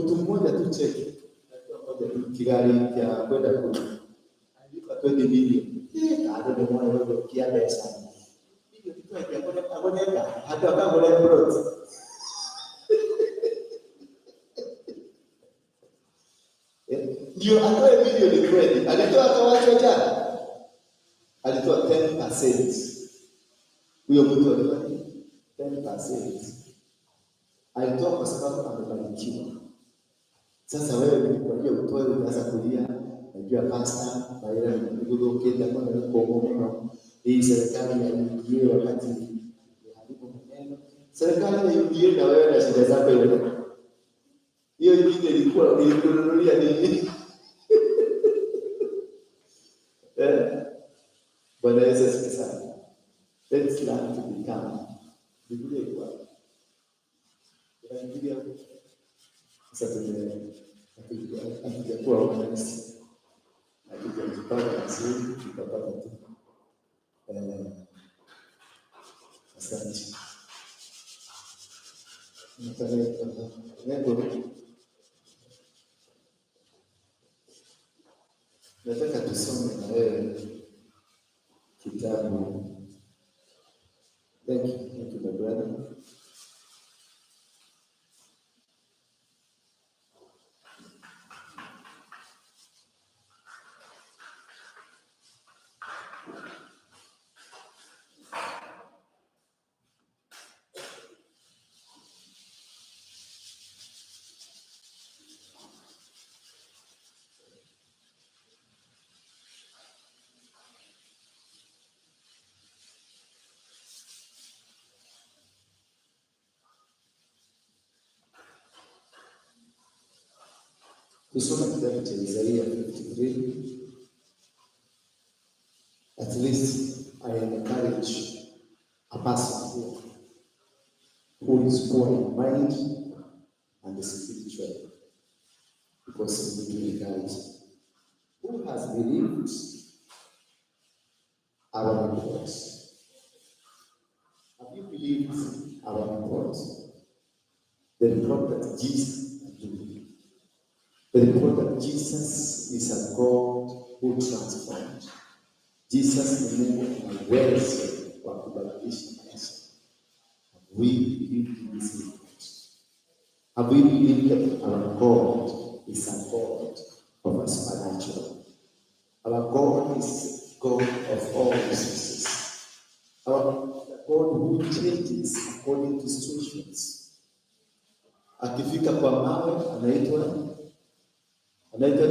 Mtu mmoja tu cheki. Kigali ya kwenda kule. Alipa 20 milioni. Hata ndio mwana wao kiada sana. Hiyo kitu hakiakoneka hata kama wale brot. Ndio atoe milioni kweli. Alitoa kawacho jana. Alitoa 10%. Huyo mtu alitoa 10%. Alitoa kwa sababu amebarikiwa. Sasa wewe kwa hiyo utoe unaanza kulia, najua pasta, baada ndio ukienda kwa mkomo. Hii serikali ya UDA wakati halipo maneno. Serikali ya UDA na wewe na shida zako wewe. Hiyo ingine ilikuwa ilikununulia nini? Bwana Yesu asifiwe. Let's learn to become. Biblia kwa. Biblia sasa hatujakuwa wazi. Hatujapata vizuri, tutapata tu. Asante. Nataka tusome na wewe kitabu. Thank you, my brother. Tusome kitabu cha Isaia 53. At least I encourage a person who is poor in mind and spiritual, because he will encourage. Who has believed our report? Have you believed our report? The report that Jesus did. The report that Jesus is a God who transformed. Jesus ni Mungu ana uwezo wa kubadilisha maisha. Have we believed in this report? Have we believed that our God is a God of a supernatural? Our God is God of all resources. Our God who changes according to situations. Akifika kwa mawe anaitwa nini? Anaitwa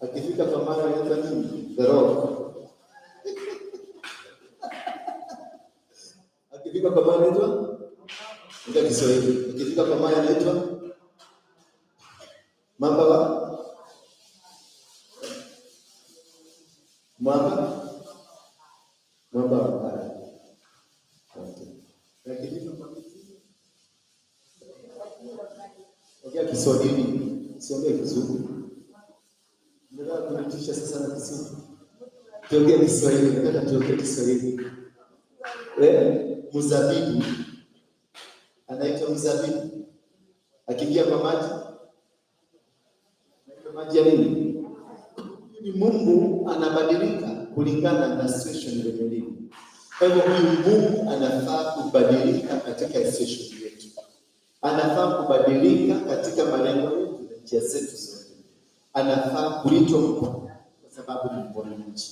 akifika kwa mawe anaitwa nini? The Rock. Akifika kwa mawe anaitwa ndio Kiswahili. Akifika kwa mawe anaitwa Mwamba. Ongea Kiswahili, siongee Kizungu. Nataka kunitisha sasa na Kizungu. Tuongee Kiswahili, nataka tuongee Kiswahili. Mzabibu. Anaitwa mzabibu. Akiingia kwa maji ya nini? Ni Mungu anabadilika kulingana na situation ile ilivyo. Kwa hivyo huyu Mungu anafaa kubadilika katika situation yetu. Anafaa kubadilika katika malengo yetu na njia zetu zote. Anafaa kuitwa kwa sababu ni mponyaji.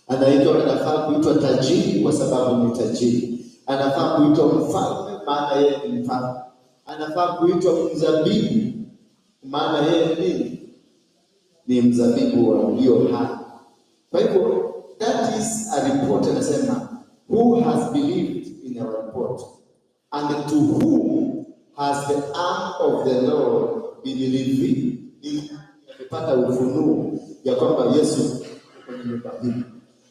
Anafaa kuitwa tajiri kwa sababu ni tajiri. Anafaa kuitwa mfalme maana yeye ni mfalme. Anafaa kuitwa mzabibu maana yeye ni mzabibu wa ulio hai. Kwa hivyo that is a report, anasema who has believed in our report, and to whom has the arm of the Lord been revealed. Amepata ufunuo ya kwamba Yesu kwenye nyumba hii.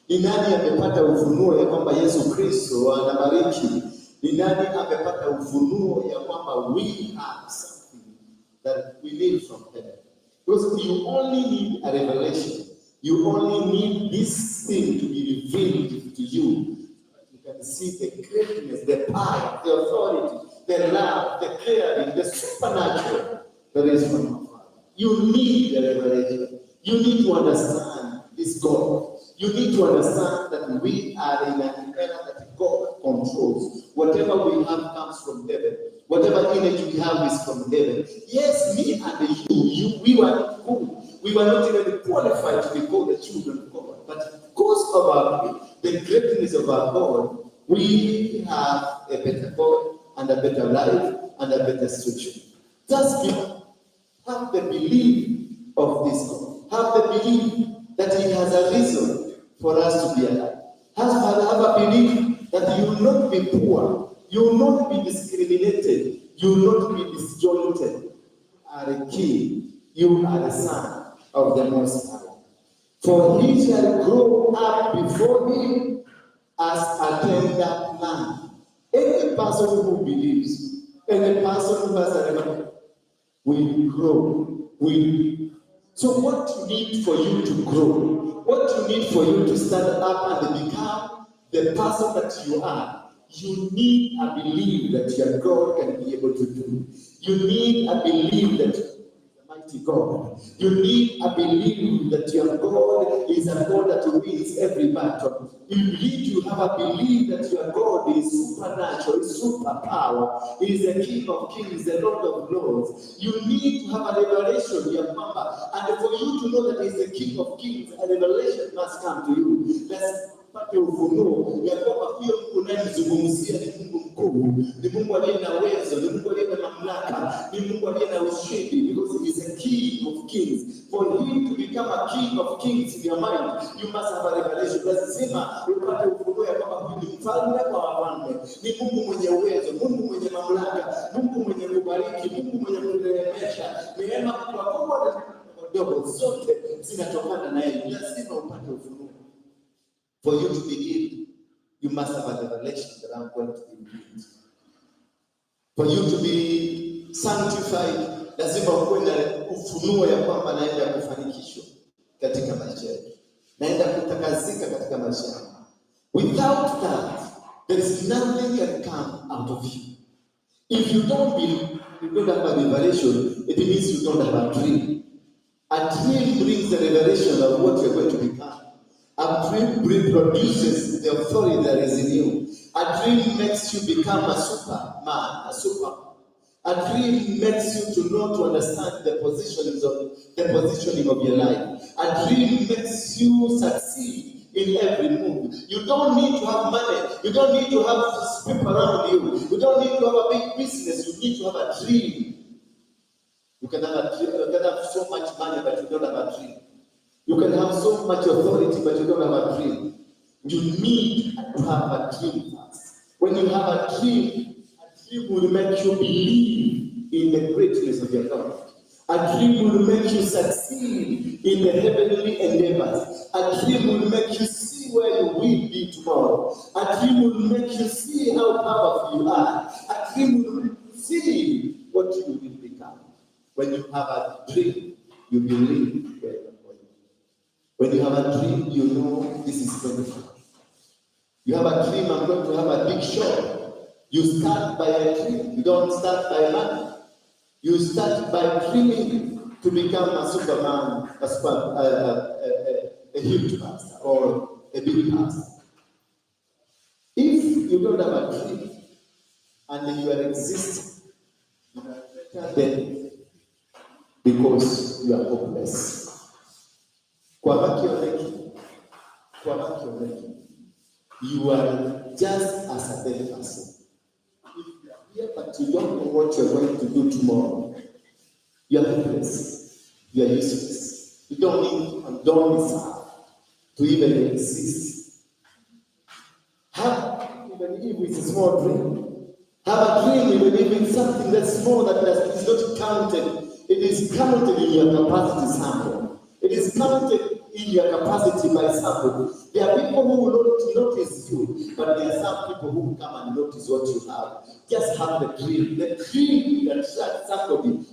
Ni nani amepata ufunuo ya kwamba Yesu Kristo anabariki? Ni nani amepata ufunuo ya kwamba we have something that we need from heaven? Because you only need a revelation. You only need this thing to be revealed to you. You can see the greatness, the power, the authority, the love, the caring, the supernatural that is from our Father. You need the revelation. You need to understand this God. You need to understand that we are in an era that God controls. Whatever we have comes from heaven. Whatever energy we have is from heaven. Yes, me and we were not good. We were not even qualified to be called the children of God. But because of the greatness of our God, we have a better God and a better life and a better situation. Just have the belief of this God. Have the belief that He has a reason for us to be alive. Have a belief that you will not be poor, you will not be discriminated, you will not be disjointed. You are a king, you are a son of the Most High. For He shall grow up before Him as a tender plant. Any person who believes, any person who has a revelation will grow. So what you need for you to grow, what you need for you to stand up and become the person that you are, you need a belief that your God can be able to do. You need a belief that mighty God. You need a belief that your God is a God that wins every battle. You need to have a belief that your God is supernatural, is superpower, is the King of Kings, the Lord of Lords. You need to have a revelation, your Mama. And for you to know that He is the King of Kings, a revelation must come to you. Let's pate ufunuo ya kwamba huyo Mungu unayemzungumzia ni Mungu mkuu, ni Mungu aliye na uwezo, ni Mungu aliye na mamlaka, ni Mungu aliye na ushindi, because He is a King of Kings. For Him to become a King of Kings in your mind, you must have a revelation. Lazima upate ufunuo ya kwamba huyu ni mfalme wa wafalme, ni Mungu mwenye uwezo, Mungu mwenye mamlaka, Mungu mwenye kubariki, Mungu mwenye kurehemesha. Neema kubwa na ndogo zote zinatokana na yeye. Lazima upate ufunuo. For you to begin, you must have a revelation that I'm going to be revealed. For you to be sanctified, lazima uwe na ufunuo ya kwamba naenda kufanikishwa katika maisha yako, naenda kutakasika katika maisha yako. Without that, there is nothing can come out of you. If you don't believe, you don't have a revelation, it means you don't have a dream. A dream brings the revelation of what you're going to become. A dream produces the authority that is in you. A dream makes you become a superman, a superman. A dream makes you to know, to understand the positioning of your life. A dream makes you succeed in every move. You don't need to have money. You don't need to have people around you. You don't need to have a big business. You need to have a dream. You can have a dream. You can have so much money, but you don't have a dream. You can have so much authority, but you don't have a dream. You need to have a dream first. When you have a dream will make you believe in the greatness of your God. A dream will make you succeed in the heavenly endeavors. A dream will make you see where you will be tomorrow. A dream will make you see how powerful you are. A dream will make you see what you will become. When you have a dream, you believe where you are going. When you have a dream, you know this is going to happen. You have a dream, I'm going to have a big shop. You start by a dream. You don't start by money. You start by dreaming to become a superman, a huge pastor or a big pastor. If you don't have a dream and you are existing, you are better than because you are hopeless. You are just as a dead person. But you don't know what you're going to do tomorrow. You're hopeless. You're useless. You don't deserve to even exist. Have, even if it's a small dream, have a dream even if it's something that's small that is not counted. It is counted in your capacity sample. It is counted in your capacity by sample. There are people who will not notice you, but there are some people who will come and notice what you have. Just have the dream. The dream that somebody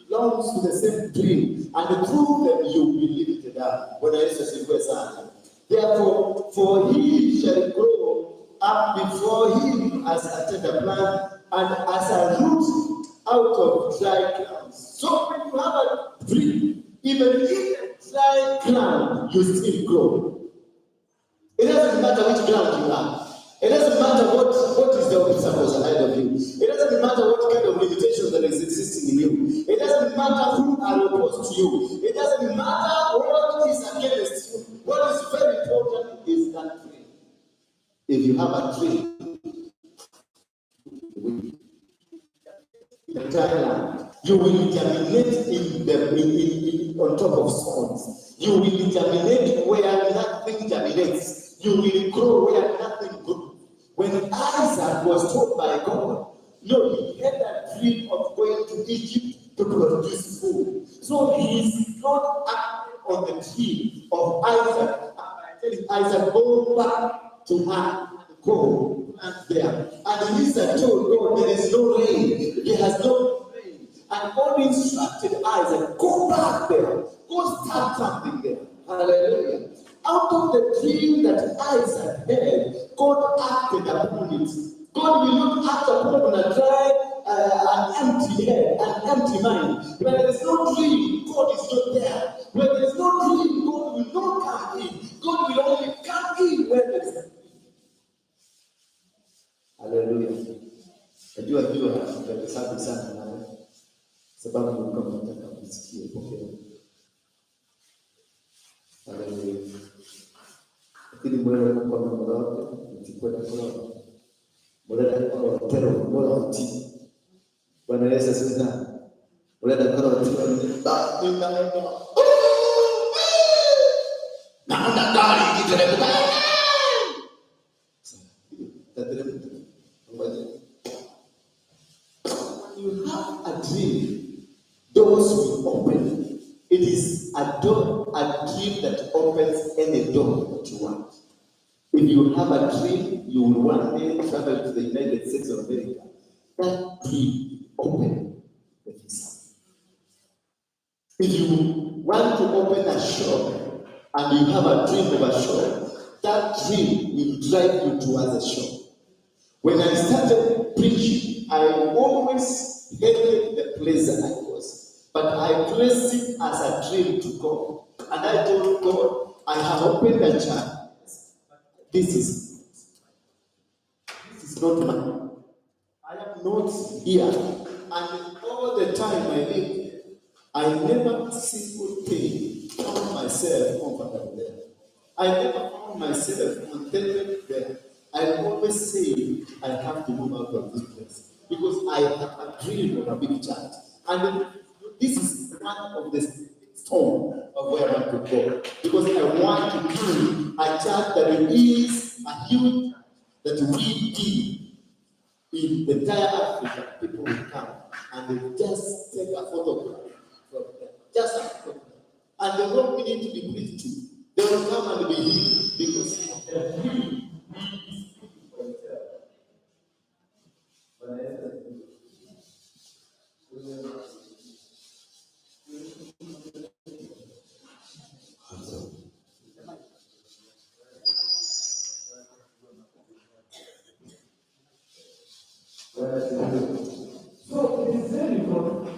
belongs to the same dream, and through them you will be lifted up. Therefore, for he shall grow up before him as a tender plant and as a root out of dry grounds. So when you have a tree, even in a dry ground, you still grow. It doesn't matter which ground you are. It doesn't matter what is the obstacles ahead of you. It doesn't matter what kind of limitations that is existing in you. It doesn't matter who are opposed to you. It doesn't matter what is against you. What is very important is that tree. If you have a tree, in the dry land, you will germinate on top of stones. You will germinate where nothing germinates. You will grow where nothing grows. When Isaac was told by God, no, he had a dream of going to Egypt to produce food. So he is not acting on the dream of Isaac. Telling Isaac, go back to her and go plant there. And Isaac told God, there is no rain. There has no rain. And God instructed Isaac, go back there. Go start something there. Hallelujah. Out of the dream that Isaac had, God acted upon it. God will not act upon a dry, an empty head, an empty mind. When there is no dream, God is not there. When there is no dream, God will not come in. God will only come in when there is a dream. Hallelujah. Najua hiyo hatutasahau sana nayo. Sababu kama nataka kusikia pokea. Hallelujah. Lakini mwele kwa mambo yako, mtikwenda kwa mwele kwa hoteli, mwele hoti. Bwana Yesu asifiwe. Mwele kwa hoteli, basi naenda. Naenda gari kiteremka. Tateremka. When you have a dream, doors will open. It is a dream that opens any door that you want. If you have a dream, you will one day travel to the United States of America. That dream open the visa. If you want to open a shop and you have a dream of a shop, that dream will drive you towards a shop. When I started preaching, I always hated the place that I was. But I placed it as a dream to God. And I told God, I have opened a church. This is not mine. I am not here. And all the time I lived, I never single day found myself comfortable there. I never found myself contented there. I always say I have to move out of this place because I have a dream of a big church. And this is one of the stone of where I want to go. Because I want to build a church that is a huge, that we did in the entire Africa. People will come and they just take a photograph from them. Just a photograph. And they don't need to be preached to. They will come and be healed because the dream is for themselves. So it is very important.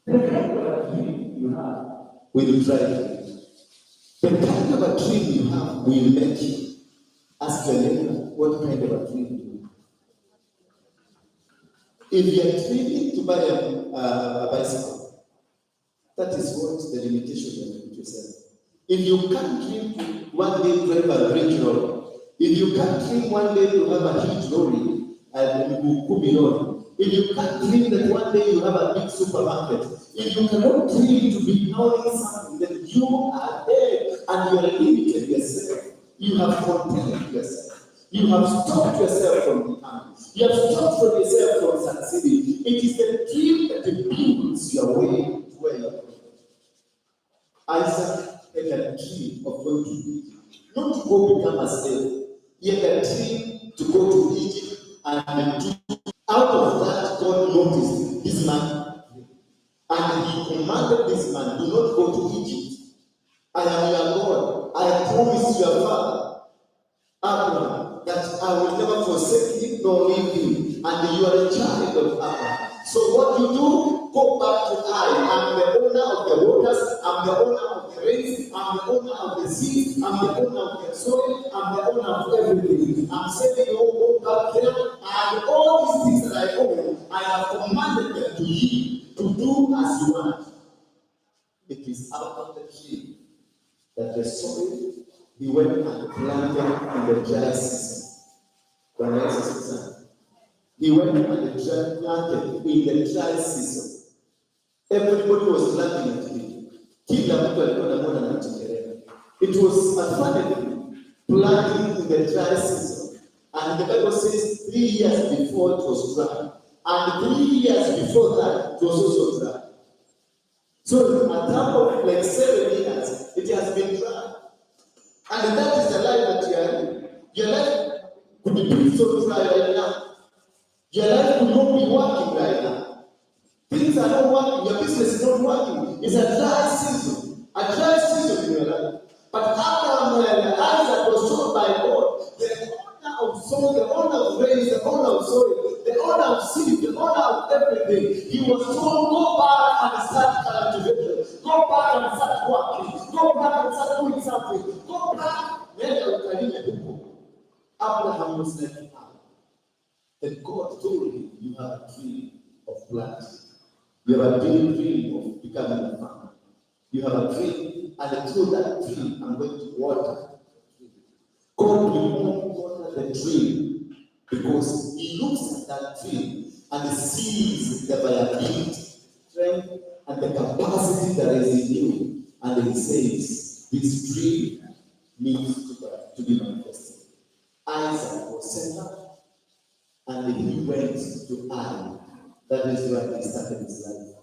The kind of a dream you have will drive you. The kind of a dream you have will make you. Ask your neighbor, what kind of a dream do you have? If you are dreaming to buy a bicycle, that is what the limitation you put yourself. If you can't dream to one day drive a Range Rover, if you can't dream one day to have a huge lorry, if you can't dream that one day you have a big supermarket, if you cannot dream to be knowing something, then you are there and you are limited yourself. You have contained yourself. You have stopped yourself from becoming. You have stopped from yourself from succeeding. It is the dream that builds your way to where you are going. Isaac had a dream of going to Egypt, not to go become a slave. He had a dream to go to Egypt and do. Out of that, God noticed this man, and he commanded this man, do not go to Egypt. I am your God. I promised your father, Abraham, that I will never forsake you nor leave you. And you are a child of Abraham. So what you do, go back to I. I'm the owner of the waters. I'm the owner of the rains. I'm the owner of the sea. I'm the owner of the soil. I'm the owner of everything. I'm saying you go back there. And all these things that I own, I have commanded them to you to do as you want. It is out of the tree that the soil he went and planted in the dry season. He went and planted in the dry season. Everybody was planting at him. It was a family planting in the dry season. And the Bible says 3 years before it was dry. And 3 years before that, it was also dry. So a time of like 7 years, it has been dry. And that is the life that you are in. Your life could be so dry right now. Your life could not be working right now. Things are not working. Your business is not working. It's a dry season. A dry season in your life. But after Isaac was told by God, the owner of soil, the owner of rains, the owner of soil, the owner of seed, the owner of everything, he was told, go back and start cultivating. Go back and start working. Go back and start doing something. Go back. Abraham was like, that God told him, you have a dream of planting. You have a dream of becoming a farmer. You have a dream, and through that dream, I'm going to water. God will water the dream because He looks at that dream and sees the viability, strength, and the capacity that is in you, and He says, this dream needs to be manifested. Isaac was sent up, and he went to Ai. That is where he started his life.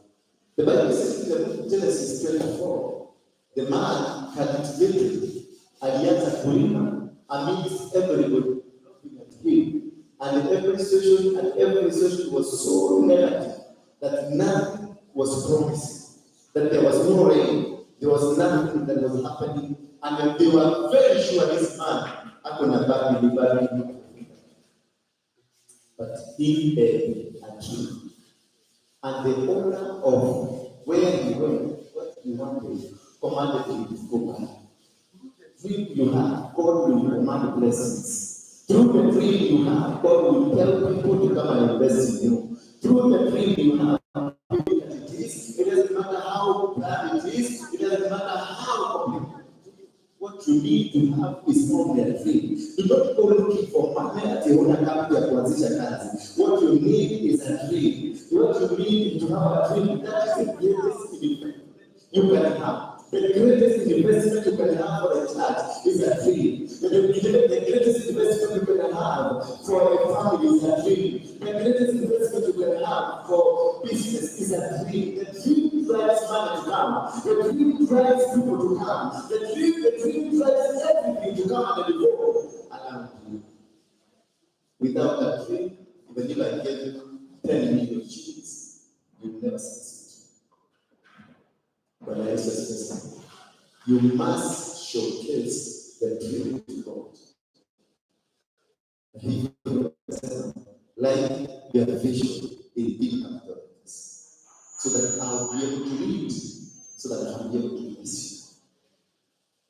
The Bible says in Genesis 24, the man cultivated, alianza kulima amidst everybody looking at him, and every situation was so negative that nothing was promising, that there was no rain, there was nothing that was happening, and they were very sure this man akona bad. But he ate a tree. And the owner of where he went, what he wanted, commanded him to go back. Dream you have, God will command blessings. Through the dream you have, God will tell people to come and invest in you. Through the dream you have, it doesn't matter how bad it is, it doesn't matter how complicated. What you need to have is not their dream. Do not go looking for money at the owner capital ya kuanzisha kazi. What you need is a dream. What you need to have a dream, that is the greatest investment you can have. The greatest investment you can have for a child is a dream. The greatest investment you can have for a family is a dream. The greatest investment you can have for business is a dream. The dream drives money to come. The dream drives people to come. The dream drives everything to come and go around you. Without that dream, even if I gave you 10 million shillings, you will never succeed. But I just you must showcase the dream to God. Like your vision in big capitals, so that I'll be able to read, so that I'll be able to bless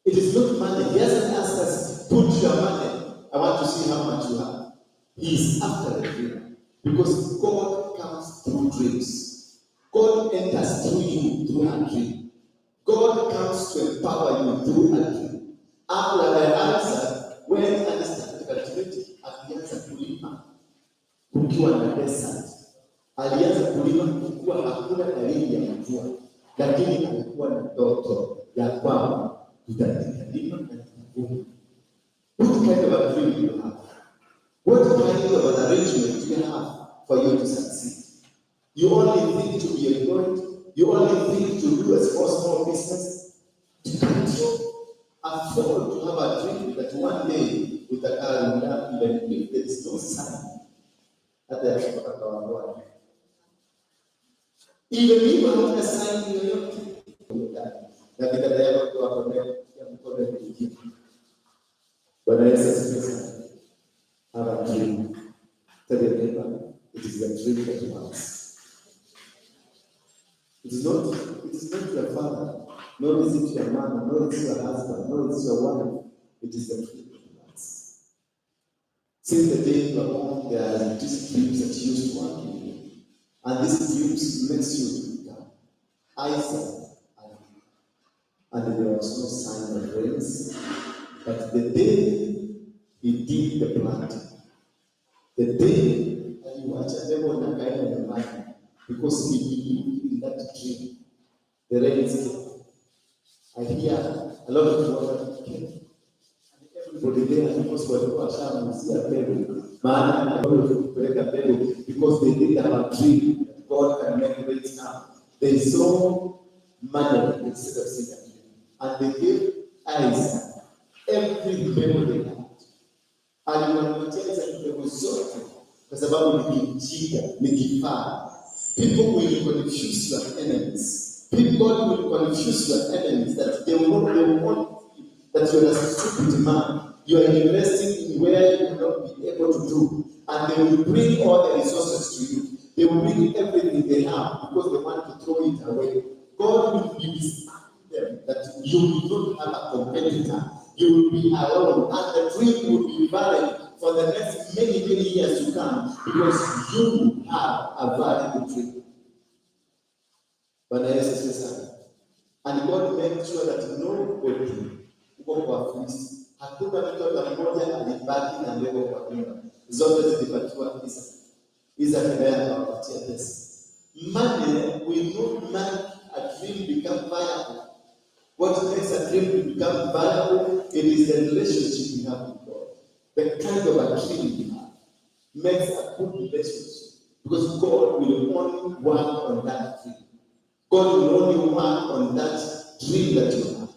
you. It is not money. He hasn't asked us, put your money. I want to see how much you have. He is after the dream. Because God comes through dreams. God enters through you through a dream. God comes to empower you through a dream. After the answer, when I started cultivating, alianza kulima kukiwa na desert. Alianza kulima kukiwa hakuna dalili ya mvua, lakini alikuwa na ndoto ya kwamba tutalima na tutavuna. What kind of a dream do you have? What kind of an arrangement do you have for you to succeed? You only think to be employed. You only think to do a small business. Can't you afford to have a dream that one day with a car, even if there is no sun, at the end of our even if you have a sign in your na bidada yako kwa kone ya mkono mwingine. Bwana Yesu asifiwe. Have is the tree that works. It is not your father, nor is it your mother, nor is it your husband, nor is it your wife. It is the tree that works. Since the day you are born, there are these dreams that used to work in you. And these dreams makes you to become Isaac. And there was no sign of rains. But the day he did the planting, the day that you watch a devil in a kind of mind, because he believed in that dream, the rains came. I hear a lot of water came. Everybody there, because walikuwa washamuzia mbegu, maana anapeleka mbegu, because they didn't have a dream that God can make rains come. They saw money instead of seeing a dream, and they gave Isaac every mbegu they had. Aliwapatia mbegu zote kwa sababu ni kijinga, ni kifaa. People will confuse your enemies. People will confuse your enemies that they will want that you are a stupid man. You are investing in where you will not be able to do. And they will bring all the resources to you. They will bring everything they have because they want to throw it away. God will be disarming them that you will not have a competitor. You will be alone. And the dream will be valid for the next many years to come because you have a valid dream. Bwana Yesu sasa. And God made sure that nobody uko kwa Kristo. Hakuna mtu hata mmoja alibaki na mbegu kwa nyumba. Zote zilipatiwa Isa. Isa ndiye akawapatia pesa. Money will not make a dream become viable. What makes a dream become viable? It is the relationship you have with God. The kind of a dream you have makes a good relationship. Because God will only work on that dream. God will only work on that dream that you have.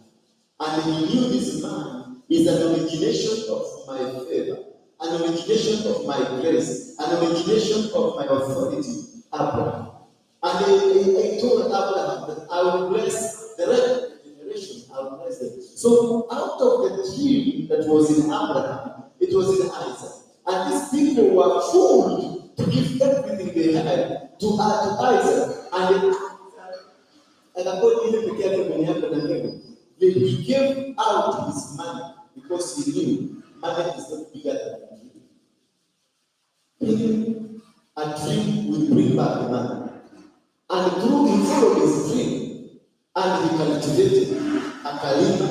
And he knew this man is an origination of my favor, an origination of my grace, an origination of my authority, Abraham. And he told Abraham that I will bless the rest of the generation, I will bless them. So out of the dream that was in Abraham, it was in Isaac. And these people were fooled to give everything they had to Isaac. And according to the he gave out his money because he knew money is not bigger than a dream. A dream will bring back the money. And through he followed his dream, and he cultivated akalima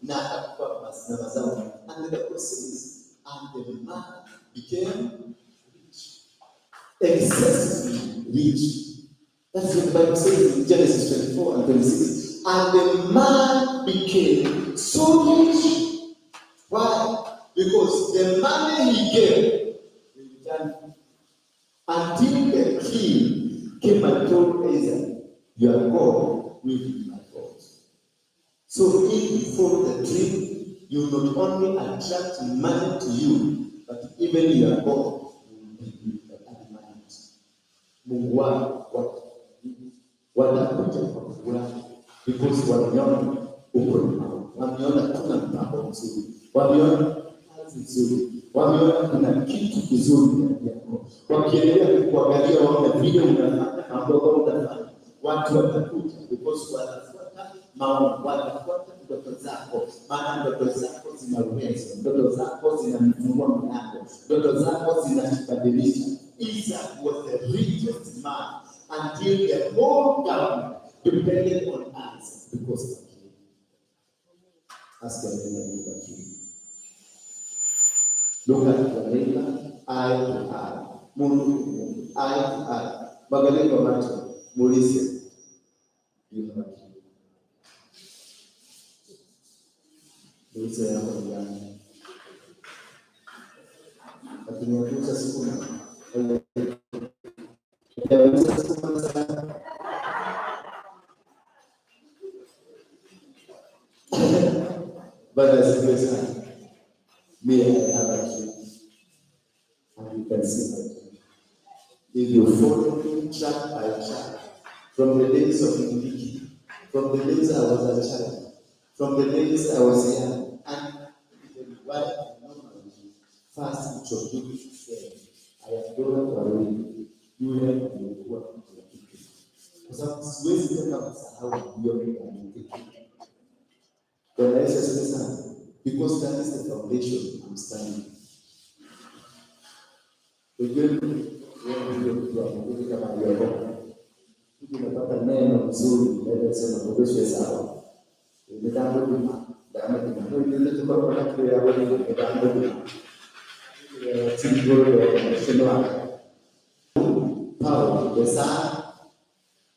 na akakuwa na mazao. And the Bible says, and the man became rich, excessively rich. That's what the Bible says in Genesis 24 and 26. And the man became so rich. Why? Because the money he gave, he returned until the king came and told Isaac, your God will be my God. So if you follow the dream, you not only attract money to you, but even your God will be adamant. Mungu wako watakuja kwa furaha. Because wameona uko nao, wameona kuna mpango mzuri, wameona kazi nzuri, wameona kuna kitu kizuri ndani yako. Wakiendelea kukuangalia waone vile unafanya mambo unafanya, watu watakuja because wanafuata maono, wanafuata ndoto zako, maana ndoto zako zina uwezo, ndoto zako zinamfungua mlango, ndoto zako zinakubadilisha. Isaac was the richest man until the whole government depended on us because of him. Ask your neighbor about him. Look at your neighbor, eye to eye. Mungu, eye to eye. Magalia kwa macho, muulize. Muulize yako ni gani? Akiniuliza siku na but as a person, me I have a dream, and you can see my dream. If you follow me track by track, from the days of Indiki, from the days I was a child, from the days I was young, and why I normally first introduce them, I adore for you. yule aliyekuwa rafiki. Kwa sababu siwezi tena kusahau hiyo rafiki. Bwana Yesu asifiwe sana. Because that is the foundation I'm standing. Kama aliyokoka. Unapata neno nzuri, ndio sema Yesu sawa. Ndio ndio kama ndio tukao na kile ya wale ndio Paul,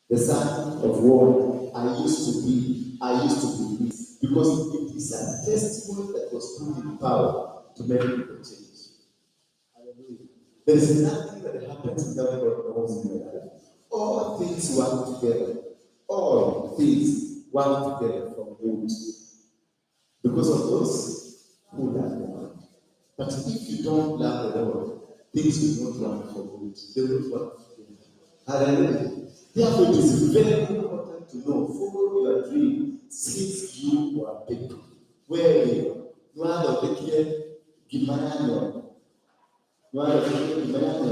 the son of war, I used to be this, because it is a testimony that was put in power to make people change. Hallelujah. There is nothing that happens without God knows in your life. All things work together. All things work together for good, because of those who love the Lord. But if you don't love the Lord, things will not work for good. They will not work for good. Hallelujah. Therefore, it is very important to know, follow your dream since you were big. Where you are the wicked, Gimano. You are the wicked, Gimano.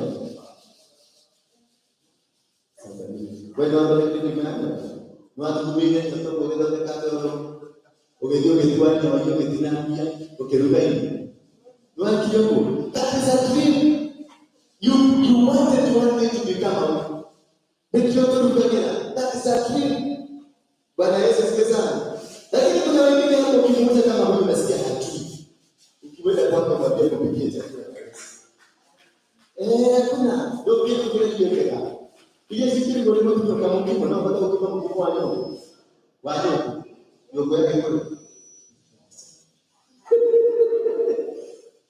When you are the wicked, Gimano. You are the wicked, the top of the cattle. Okay, you get one, you get dinner, okay, that is a dream. You wanted one day to become that is a dream. Bwana Yesu asifiwe sana. Lakini kuna wengine hapo ukimuuliza kama wewe unasikia hajui. Ukiweza kwamba mwambie kupikia chakula. Kuna ndio kitu kile kile. Ile sikiri kwa nini mtu kama mtu na baada ukipanga mkuu wao. Wao ndio kwa hiyo.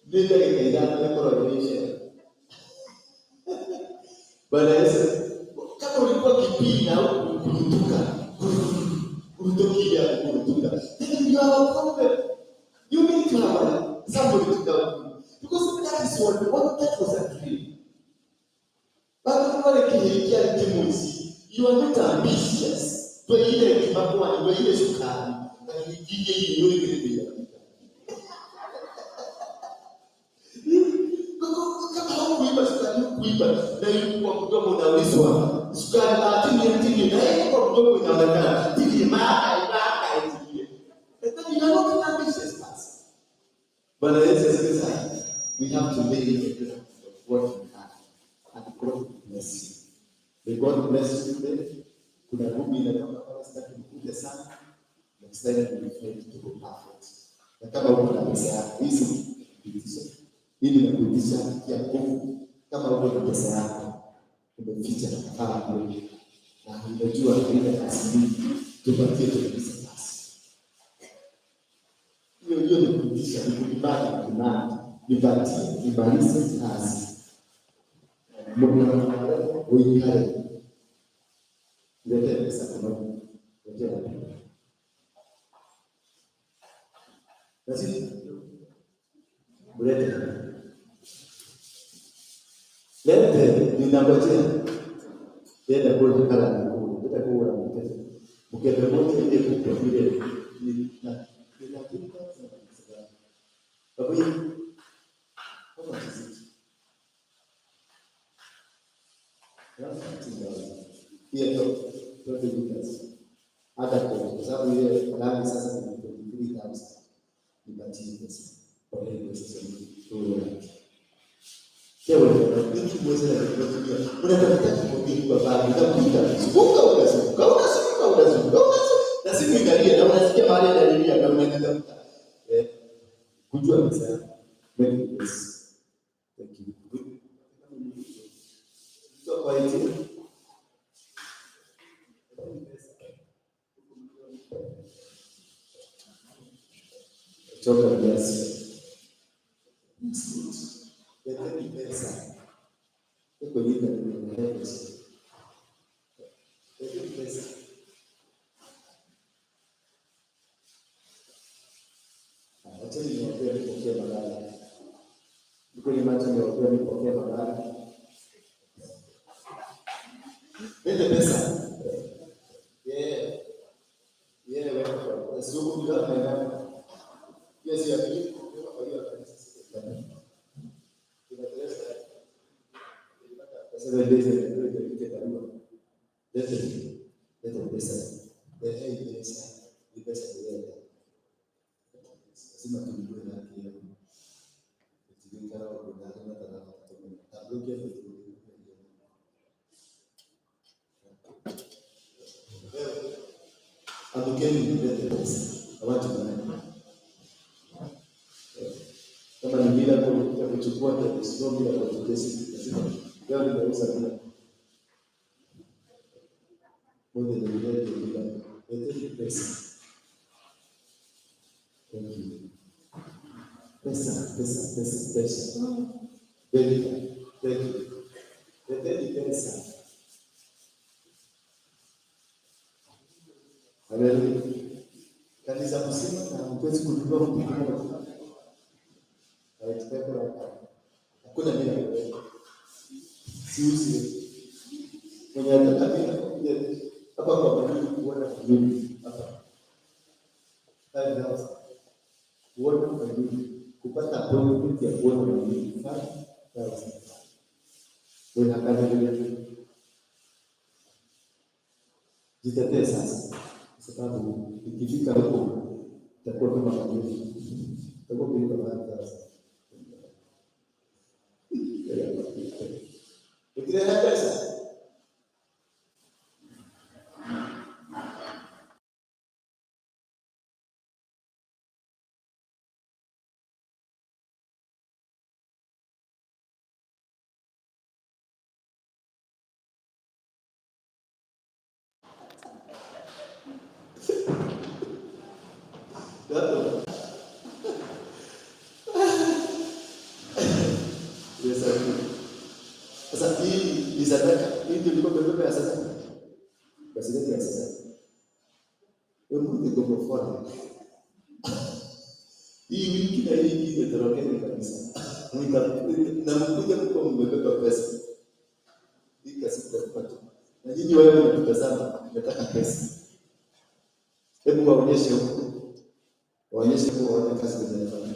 Ndio ile ndio inayoonyesha. Bwana Yesu, kama ulikuwa kipina au kurutukia, then you have a problem. You need to have somebody to help you. Because that is what that was a dream. But you are not ambitious. To ile kibakuwa, to ile shukani. Na kijije hiyo ile. Kuiba na yuko mdomo unaulizwa sukari atini na yuko mdomo inaonekana tili ibaka hizi lakini inaona kama business pass. But we have to lay the ground of what we have and God bless you. May God bless you today. Kuna Mungu inatoka kwa staki mkubwa sana na staki kufanya kitu kwa perfect. Na kama uko na pesa yako hizi ili nakuitisha ya nguvu. Kama uko na pesa yako umeficha kafara kule na unajua ile kazi tupatie kabisa basi. Hiyo ni kurudisha ni kubali imani ibalize kazi. Mungu uikale. Lete pesa kwa Mungu. Basi lete ninangojea tena kwa kala na utakuwa unapata ukenda moja ile kwa vile ni na kwa hiyo kama sisi hiyo ndio kazi hata kwa sababu ile ndani sasa ni 3,000 ni batili pesa kwa hiyo sasa ni Kewe, mtu mweze na kutulia. Unatafuta kumwambia kwa baba, utakuta unazunguka. Na siku ingalia na unasikia mahali analia na unatafuta. Kujua pesa. Thank you. So kwa hiyo choka kiasi. Leteni pesa. Iko hivi ndio pesa. Leteni pesa. Acha niwaambie nipokee magari. Iko ni macho niwaambie nipokee magari. Lete pesa. Wewe kwa sababu bila maana. Yes, ya pili kwa hiyo kanisa. Sasa Leta pesa. Ni pesa ndio. Lazima tujue na hiyo. Tukikana kuna hata tarafa kutoka. Tablokia ndio. Abukeni nilete pesa. Watu wana. Kama ni bila kuchukua kwa sio bila kwa kesi. Lazima leo ninauza bila. Moja ni bila lete pesa. Pesa. Leteni pesa. Haleluya. Kanisa mzima na mkwezi kununua mtu mmoja. Hakuna bila wewe. Siusi. Mwenye anataka kuja hapa kwa Mungu kuona mimi hapa. Hayo kuona Mungu, kupata appointment ya kuona Mungu. Wewe hakaja jitetee sasa. Sababu ikifika huko itakuwa kama kanuni. Itakuwa kulipa baada sasa. Ukitaka pesa sasa hii ni sadaka. Hii ndio ilikuwa bebe ya sadaka. Basi ndio ya sadaka. Wewe ndio kwa mfano. Hii wiki na hii itatokea kabisa. Na mkuja kwa mbebeka pesa. Hii kasi tutapata. Na nyinyi wale mnatazama nataka pesa. Hebu waonyeshe huko. Waonyeshe kwa wale kazi zinafanya.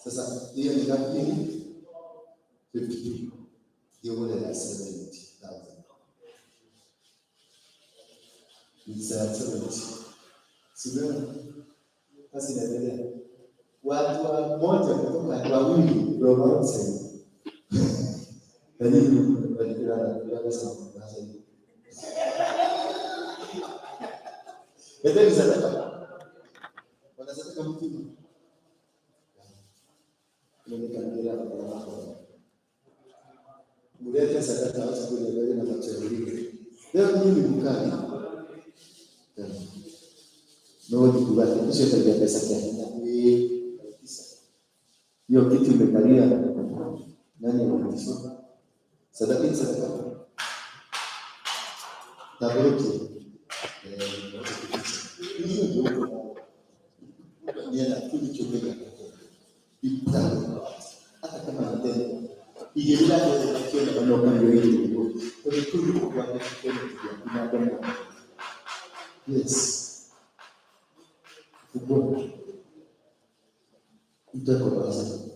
Sasa hiyo ni ngapi? 50. Hiyo moja ni 70,000. Ni 70. Sio? Basi naendelea. Watu mmoja kutoka wawili Robinson. Karibu badala sana basi. Ndio sadaka. Wanasema mtu Nimekandia kwa wako. Mulete sadaka watu kuendelea na machanganyiko. Leo mimi mkali. Ndio kubaki kisha tabia pesa kiasi. Hiyo kitu imekalia nani anafanya? Sadaka. Tabloki. Hiyo ndio. Niana kulichobega. Hata kama ndio igelala kwa ndio kama hiyo kwa hiyo kwa binadamu Yes. Kubwa. Mtako basi.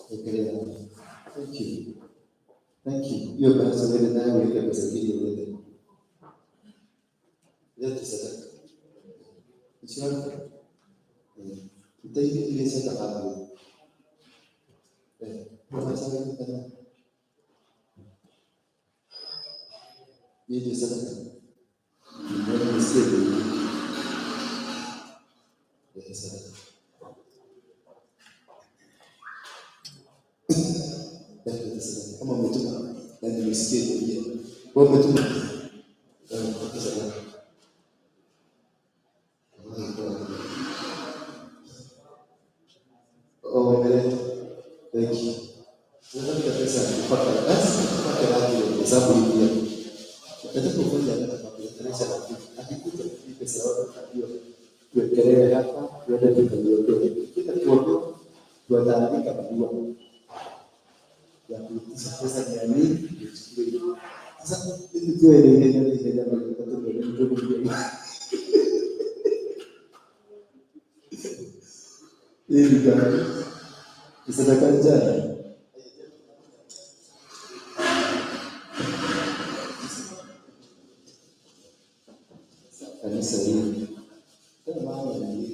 Okay. Thank you. Thank you. Hiyo basi wewe nayo weka pesa nyingi wewe. Leta sadaka. Ishauri. Utaidi ile sadaka hapo. Kwa sababu kana. Ile sadaka. Ndio sisi. Ile sadaka. Kama umetuma na nimesikia hiyo. Kwa umetuma. Oh, thank you. Unataka pesa kupata basi kupata radio hesabu hii. Nataka kufanya hata kueleza akikuta pesa yote tunajua. Tuwekelee hapa, tuende tukaliokoe. Kila kitu tuandika barua ya kuitisha pesa ya nini? Sasa hivi tu ile sadaka jana. Kanisa hili. Kama maana ni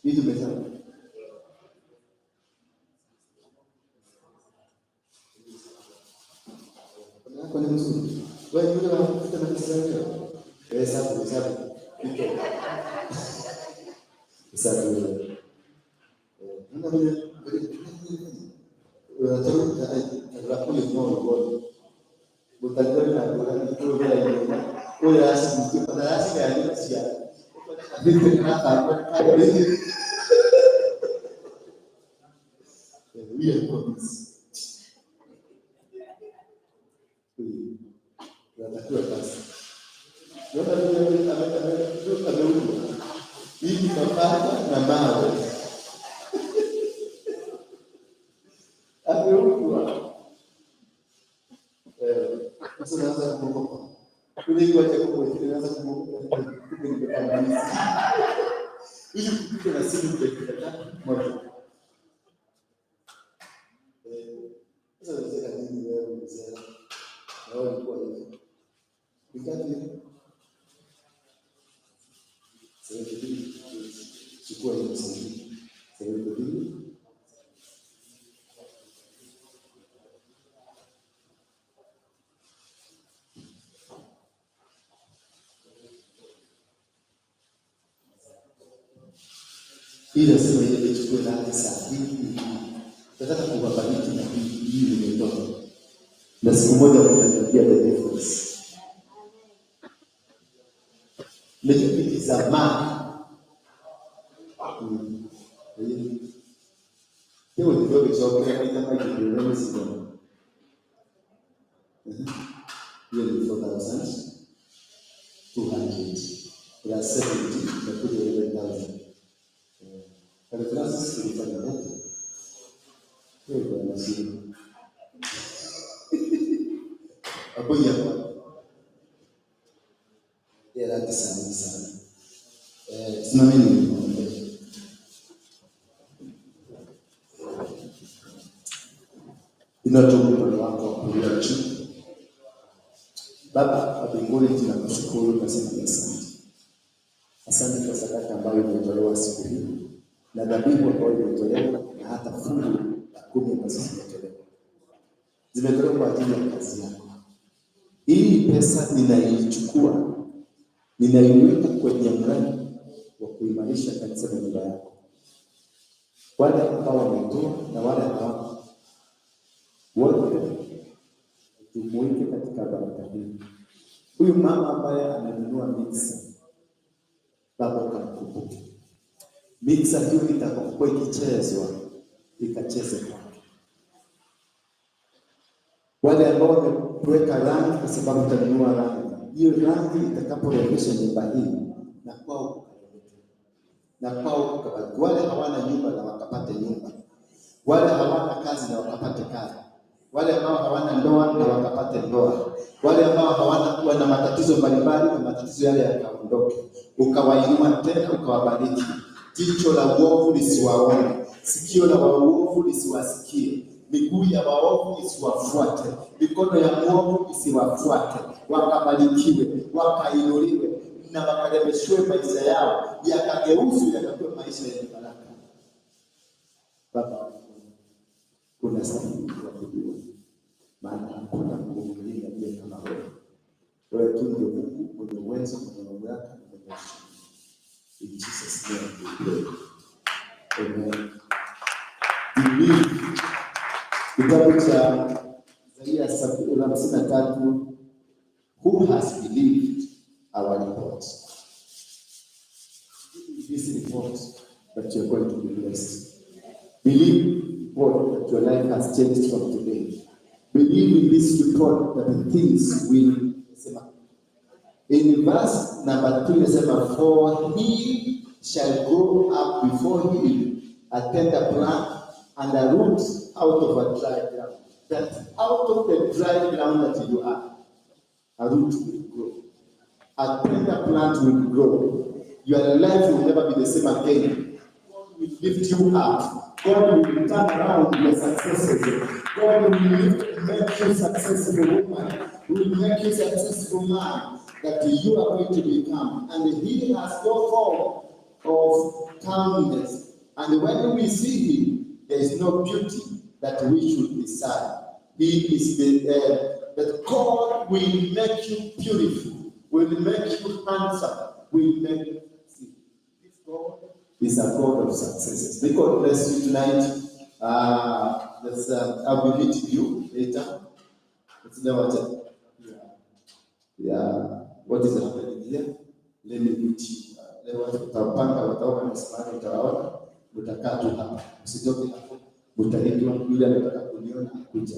vitu betana. Kwa nini mzuri? Wewe yule anakuta na pesa yake. Hesabu. Hesabu. Rakuli mmoja butagari na kwa kwa ya siku kwa darasa ya ndio ndio hapa hiyo kwa tunatakiwa basi yote ndio ameunda hivi mapaka na mawe ameunda sasa naanza kuogopa kule kwa chakula kinaanza kuogopa ili kupika na simu kwa moto sasa nataka nini leo mzee au kwa hiyo nikati sasa hivi chukua hiyo sasa hivi ila sema ile chukue laki sahihi. Nataka kuwabariki na hii imetoka. Na siku moja mtaniambia the difference. Ni zamani. Hiyo ndio kichoke kama kidogo sio. Hiyo ni 4,200 plus 70 na kuja 11,000. Kalau kelas kita lihat, itu masih apa ya? Dia lagi sana. Semua ini. Inatoka wako kulia chini. Baba wa mbinguni, tunakushukuru na sisi asante. Asante kwa sadaka ambayo imetolewa siku hii. Na dhabihu ambayo imetolewa na hata fungu la 10 ambazo zimetolewa kwa ajili ya kazi yako. Hii pesa ninaichukua, ninaiweka kwenye mradi wa kuimarisha kanisa la nyumba yako. Wale ambao wametoa na wale ambao wote tumuike katika baraka hii. Huyu mama ambaye amenunua mixer, Baba kamkumbuke. Mixer hiyo itakapokuwa ikichezwa ikacheze kwake. Wale ambao wameweka rangi kwa sababu utanunua rangi, hiyo rangi itakaporembesha nyumba hii na kwao na kwao ukabaki. Wale hawana nyumba na wakapate nyumba, wale hawana kazi na wakapate kazi. wale ambao hawana ndoa na wakapate ndoa, wale ambao wana matatizo mbalimbali na matatizo yale yakaondoke, ukawainua tena ukawabariki. Jicho la uovu lisiwaone, sikio la uovu lisiwasikie, miguu ya waovu isiwafuate, mikono ya uovu isiwafuate. Wakabarikiwe, wakainuliwe na wakaremeshwe maisha yao, yakageuzwe yakakuwa maisha yenye baraka. Baba, kuna sababu ya kujua, maana hakuna Mungu mwingine aliye kama wewe. Wewe tu ndio Mungu mwenye uwezo, mwenye mamlaka na mwenye ushindi. In Jesus' name we pray. Amen. Kitabu cha Isaia 53, who has believed our report? This report that you're going to be blessed. Believe report that your life has changed from today. Believe in this report that the things will. In verse number 2, it for he shall grow up before him, a tender plant and a root out of a dry ground. That out of the dry ground that you are, a root will grow. A tender plant will grow. Your life will never be the same again. God will lift you up. God will turn around your successes. God will make you successful woman. Will make you successful man that you are going to become. And he has no form of calmness. And when we see him, there is no beauty that we should desire. He is that God will make you beautiful, will make you handsome, will make you see. This God is a God of successes. May God bless you tonight. I'll be meeting you later. Let's know what is happening here. Let me meet you. Leo tutapanga, wataona msimamo, utaona, utakaa tu hapa. Usitoke hapo. Utaitwa yule anataka kuniona akuja.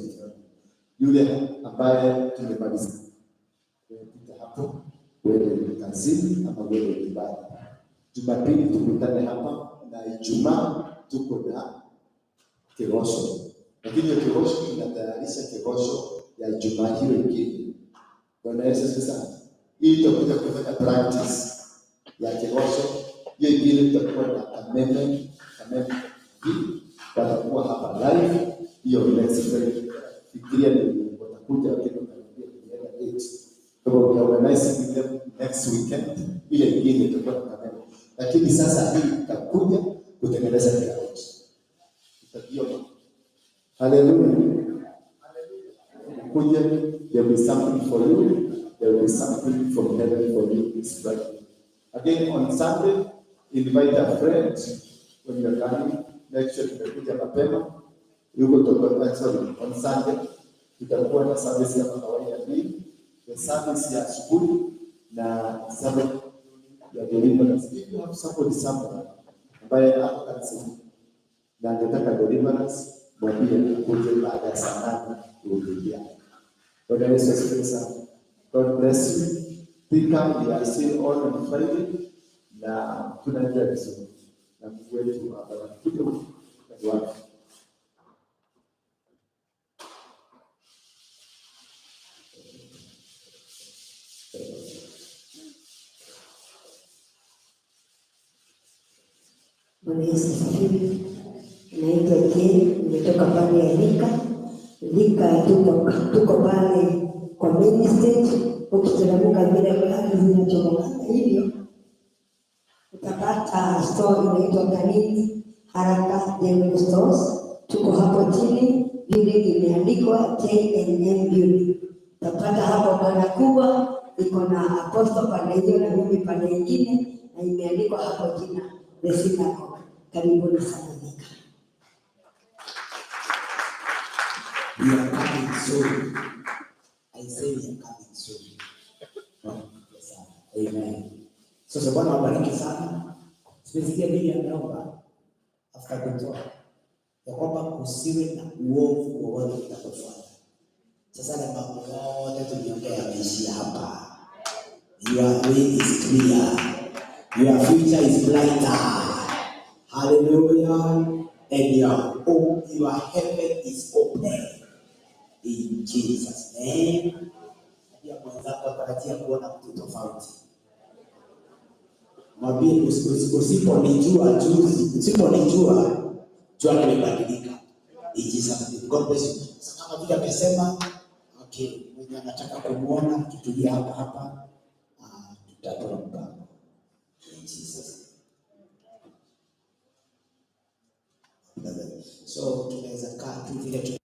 Yule ambaye tumemaliza. Pita hapo, wewe kazini ama wewe nyumbani. Jumapili tukutane hapa na Ijumaa tuko na kirosho. Lakini hiyo kirosho inatayarisha kirosho ya Ijumaa hiyo ingine. Bwana Yesu sana. Hii tutakuja kufanya practice ya kirosho. Hiyo ingine tutakuwa na kameme hii watakuwa hapa live. Hiyo next week fikiria ni watakuja wakati tunakuja kuenda date. Kwa hiyo we organize with them next weekend. Ile ingine tutakuwa na kameme. Lakini sasa hii tutakuja kutengeneza kirosho. Tutakiona. Hallelujah. There will be something for you. There will be something from heaven for you this Friday. Again on Sunday, invite a friend when you're coming. Make sure tumekuja mapema. On Sunday, tutakuwa na service ya kawaida mbili. The service ya asubuhi na service ya deliverance. If you have somebody somewhere ambaye ako kanisani na anataka deliverance, mwambie akuje baada ya saa 8 kuhudhuria. God bless you. Pick up, we are still on Friday. Na tunaendelea vizuri. Na Mungu wetu abariki watu. Bwana Yesu asifiwe. Naitwa Jane, nimetoka pale ya Lika tuko pale kwa main stage. Ukiteremka vile gari zinachomana hivyo utapata store inaitwa Kanini Haraka General Stores. Tuko hapo chini, vile imeandikwa J&M Beauty. Utapata hapo bana kubwa iko na apostle pale hiyo na mimi pale nyingine, na imeandikwa hapo jina Resina. Karibuni sana Nika. We are coming soon. I say we are coming soon. Amen. Sasa Bwana wabariki sana. Tumesikia Biblia inaomba after kutoa ya kwamba kusiwe na uovu wowote utakapofuata. Sasa ni mambo yote tuliongea yameishia hapa. Your way is clear. Your future is brighter. Hallelujah. And your heaven is open. In Jesus name. Pia mwenzako ataratia kuona mtu tofauti. Mwambie usiponijua juzi, usiponijua jua nimebadilika. In Jesus name. God bless you. Sasa kama vile amesema, okay, mwenye anataka kumuona tutulia hapa. Tutatoa mpango. In Jesus name. So tunaweza kaa tu vile